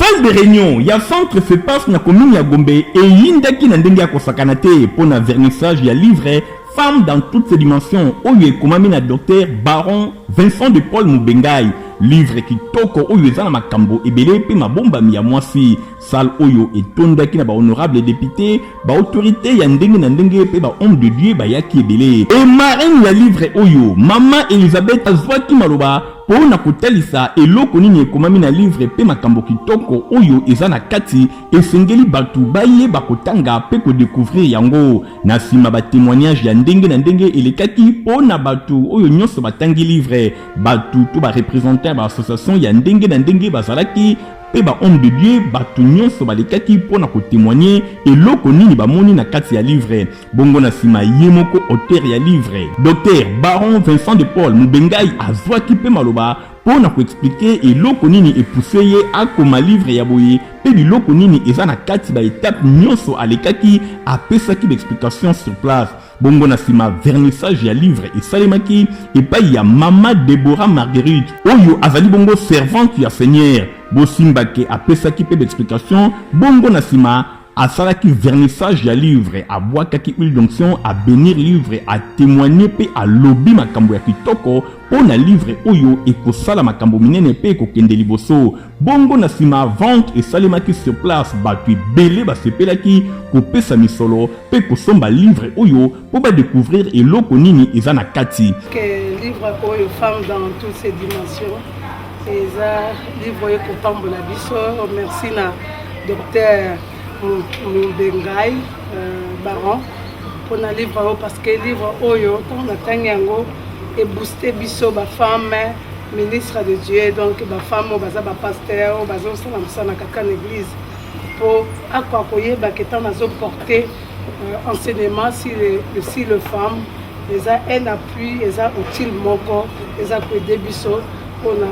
Salle de réunion, ya centre se passe na commune ya Gombe et yindaki na ndenge ya kosakana te pour na vernissage ya livre Femmes dans toutes ses dimensions. Oyo ekomami na docteur Baron Vincent de Paul Mubengai. Livre kitoko oyo eza na makambo ebele pe mabomba ya mwasi. Salle oyo etondaki na ba honorable député, ba autorité ya ndenge na ndenge pe ba homme de Dieu ba yaki ebele. Et marraine ya livre oyo, Mama Elisabeth azwaki maloba po na kotalisa eloko nini ekomami na livre pe makambo kitoko oyo eza na kati esengeli batu baye bakotanga pe ko découvrir yango. Na sima ba témoignage ya ndenge na ndenge elekaki po na batu oyo nyonso batangi livre, batu to ba représenter ba association ya ndenge na ndenge bazalaki pe ba homme de Dieu batu nyonso balekaki po na ko témoigner eloko nini bamoni na kati ya livre. Bongo na sima yemoko auteur ya livre Docteur Baron Vincent de Paul Mubengai azwaki pe maloba po na ko expliquer eloko nini epoussé ye akoma livre ya boye pe biloko nini eza na kati ba étape nyonso alekaki apesaki d'explication sur place. Bongo na sima vernissage ya livre esalemaki epai ya Mama Deborah Marguerite oyo azali bongo servante ya Seigneur. Bosimbake apesaki pe d'explication. Bongo na sima asalaki vernissage ya livre, abwakaki huile d'onction, a bénir livre, a témoigner pe a lobby makambo ya kitoko po na livre oyo ekosala makambo minene pe ekokende liboso. Bongo na sima vente esalemaki sur place, batu ebele basepelaki kopesa misolo pe kosomba livre oyo po ba découvrir eloko nini eza na kati. Que livre oyo Femmes dans toutes ses dimensions. Eza livre oyo kopambola biso. Merci na docteur Mubengai Baron pour na livre parce que livre oyo on attend yango et booster biso ba femme ministre de Dieu, donc ba femme baza ba pasteur bazo sala na kaka l'église pour akwakoye ba ketan nazo porter enseignement si le femme les a un appui les a utile moko les a aider biso pour na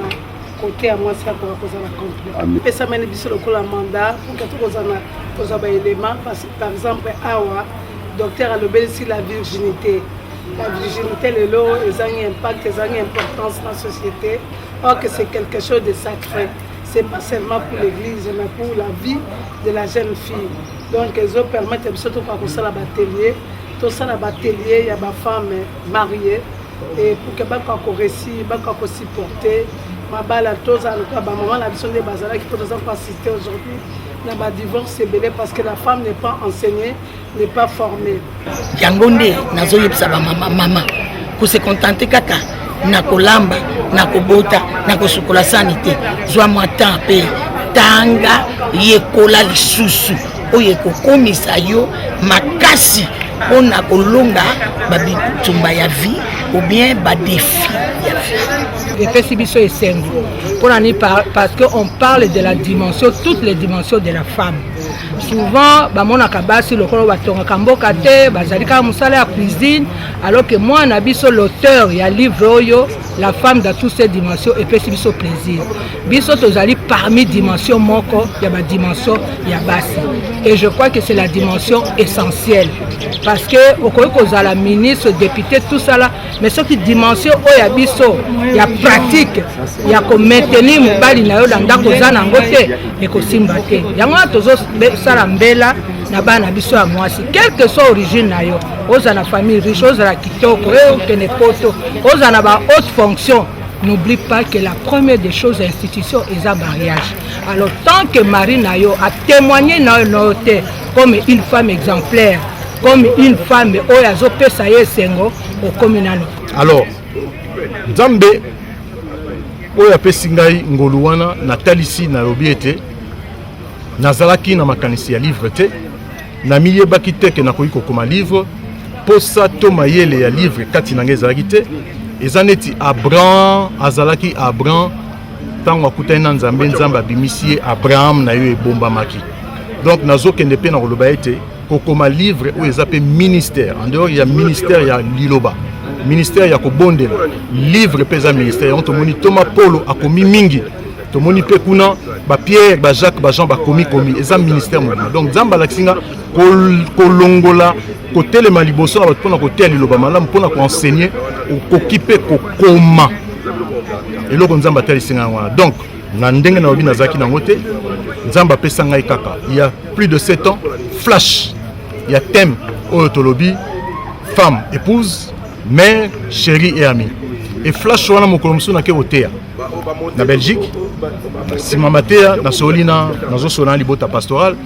côté à moi ça pour la complet et ça mène biso le mandat pour que tout aux éléments parce par exemple awa docteur a le bel si la virginité le lot ils ont un impact ils ont une importance dans la société or que c'est quelque chose de sacré, c'est pas seulement pour l'église mais pour la vie de la jeune fille. Donc ils ont permettre surtout par ça la batelier tout ça la batelier il y a des femmes mariées et pour que bako réussir bako supporter ma balle à tous à l'autre moment la vision des bazala qui peut nous pas citer aujourd'hui na ba divorce c'est belé parce que la femme n'est pas enseignée n'est pas formée yangonde nazo yebisa ba mama ko se contenter kaka na kolamba na kobota na kosukola sanité zwa mwata pe tanga yekola lisusu oye kokomisa yo makasi ona kolonga babitumba ya vie ou bien ba défi ya vie. Et Pessibiso et Sengo. Parce qu'on parle de la dimension, toutes les dimensions de la femme. Souvent, mon akabasi le kolo batonga kamboka te, bazalika musala ya cuisine, alors que moi nabiso l'auteur il y a livre oyo la femme dans toutes ses dimensions et Pessibiso plaisir. Biso tozali parmi dimensions moko, il y a ma dimension, il y a basi. Et je crois que c'est la dimension essentielle parce que au koza la ministre, député tout ça là, mais ce qui dimension oyo biso, il y a pratique, il y a comme maintenir mobali na yo dans ndako za nango te et ko simba te. Yango tozo sala mbela na bana biso ya mwasi, quelle que soit origine na yo, oza na famille riche, oza na kitoko, kene poto, oza na ba haute fonction. N'oublie pas que la première des choses à l'institution est un mariage. Alors tant que Marie Nayo a témoigné comme une femme exemplaire, comme une femme oyazo pesaye sengo au communal. Alors, Nzambe oya pesingai ngoluwana na talisi na lobiete nazalaki na makanisi ya livre te na miyebaki te ke nakoki kokoma livre posa to mayele ya livre kati na ngezalaki te ezaneti Abraham azalaki Abraham tango akutani na Nzambe Nzambe abimisi Abraham na yo ebombamaki. Donc nazokende pe na koloba ete kokoma livre oyo eza pe ministère en dehors ya ministère ya liloba ministère ya kobondela livre pesa ministère on tomoni Thomas Polo akomi mingi tomoni pe kuna ba Pierre ba Jacques ba Jean ba komi eza ministère mobile. Donc Nzamba lakisinga kolongola kotelema liboso na batona kotea liloba malamu pona ko enseigner okokipe kokoma eloko Nzamba talisinga wana. Donc na ndenge na obi nazaki nango te Nzamba pesa ngai kaka. Il y a plus de 7 ans, flash. Il y a thème Oyotolobi, femme, épouse, mère, chérie et amie. Et flash wana mokolomsu na ke otea. Na Belgique, si mamatea na solina na zo sona libota pastoral,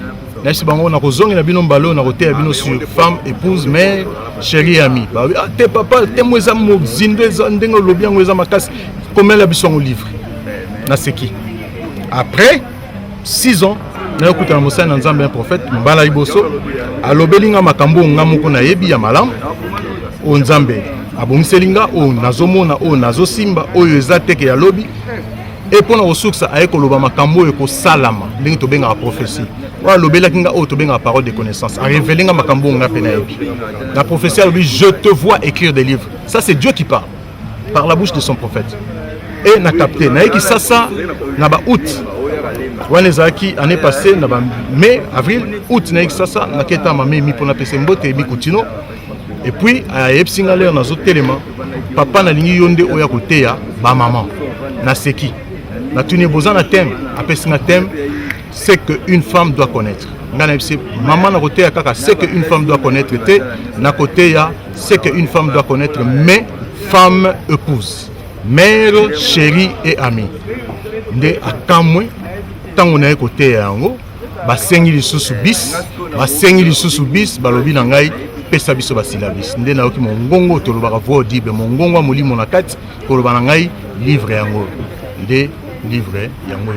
na si bango na kozongi na bino mbalo na otea bino sur femme, épouse, mère, chérie et amie. Ba te papa, te mweza mo zinde za ndengo lobi ngweza makasi. Comment la biso livre na seki. Après 6 ans, na yokuta na Moussa na Nzambe un prophète mbala liboso alobelinga makambo ngamoko na yebi ya malam o Nzambe abongiselinga o nazomona o nazosimba oyo eza teke ya lobi et pona osuksa ayeko loba makambo eko salama ndenge to benga prophétie wa lobela kinga o to benga parole de connaissance a révélinga makambo ngape na yebi la prophétie a dit je te vois écrire des livres. Ça c'est Dieu qui parle par la bouche de son prophète. Et na capté na yeki sasa na ba août wanezaki année passée na ba mai avril août na yeki sasa na keta mame mi pona pese mbote mi kutino. Et puis à epsinga leo na zo telema papa na lingi yonde oya koteya ba maman na seki na tuni bozana thème apesinga thème c'est que une femme doit connaître ngana epsi maman na koteya kaka c'est que une femme doit connaître te na koteya c'est que une femme doit connaître mais femme épouse mère, chérie et amie. Nde akamwe tango na ekote yango basengi lisusu bis balobi na ngai pesa biso basilabis nde nayoki mongongo tolobaka voix audible mongongo molimo na kati koloba na ngai livre yango nde livre yango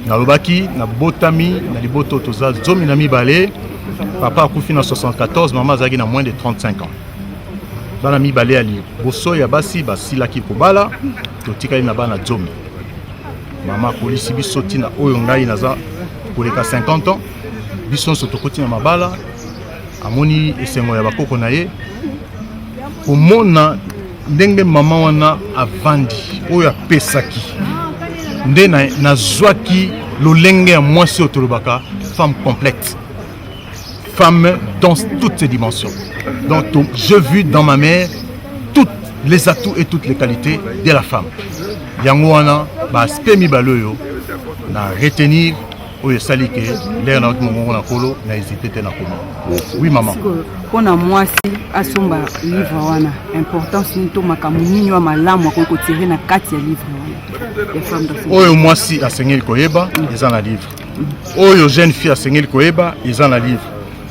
nalobaki na botami na liboto toza zomi na mibale papa akufi na 74 maman azalaki na moins de 35 ans. Bana mibale ali boso ya basi basilaki kobala totikali na bana zomi mama polisi biso tina oyo ngai naza koleka 50 ans biso sotokoti na mabala amoni esengo ya bakoko na ye komona ndenge mama wana avandi oyo apesaki nde na zwaki lolenge ya mwasi otolobaka femme complète, femme dans toutes ses dimensions. Donc je vis dans ma mère tous les atouts et toutes les qualités de la femme. Yango wana ba spemi baloyo na retenir oyo salike l'air na mongo na kolo na hésiter te na koma. Oui maman. Pona mwasi asomba livre wana importance nito makamu nini wa malamu ko tirer na kati ya livre wana. Les femmes dans oyo mwasi asengeli koyeba eza na livre. Oyo jeune fille asengeli koyeba eza na livre.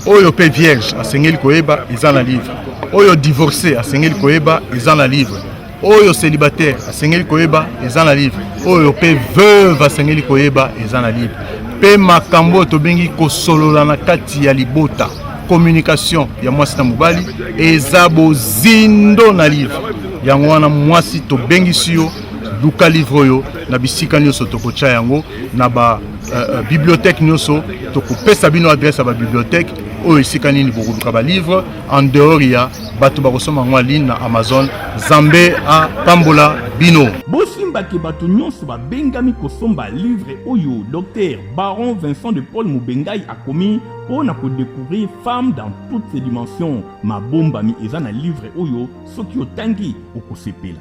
Oyo pe vierge asengeli koyeba eza na livre. Oyo divorcé asengeli koyeba eza na livre. Oyo célibataire asengeli koyeba eza na livre. Oyo pe veuve asengeli koyeba eza na livre. Pe makambo to bengi ko solola na kati ya libota communication ya mwasi na mobali eza bozindo na livre. Yango wana mwasi to bengi siyo luka livre yo na bisika nyonso tokocha yango na ba bibliothèque nyonso tokopesa bino adresse ya ba bibliothèque oyo esika nini bokoluka ba livre en dehors ya bato bakosoma yango ligne na Amazon. Zambe a pambola bino bosimbaki bato nyonso babengami kosomba livre oyo Dr Baron Vincent de Paul Mubengai akomi mpona kodécouvrir femme dans toutes ses dimensions. Mabombami eza na livre oyo soki otangi okosepela.